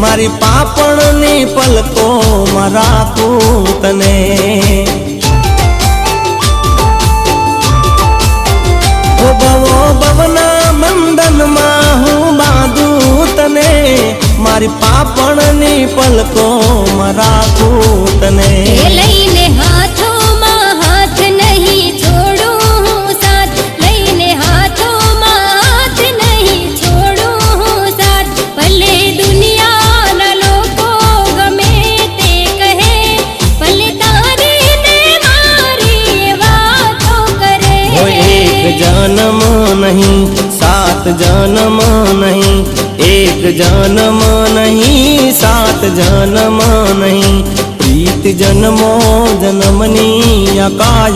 मारी पापणनी पलको में राखूं तने। ओ भवो भवना बंधन में हूँ बांधूं तने, मारी पापणनी पलको में राखूं तने। लईने हाथों में हाथ नहीं छोड़ूं साथ, लईने हाथों में हाथ नहीं छोड़ूं साथ। भले दुनिया ना लोको गमे ते कहे, भले तारी ने मारी बातों करे। वो एक जन्म नहीं सात जन्म नहीं, एक जन्म नहीं सात जन्म नहीं, प्रीत जन्मो जन्मनी आकाश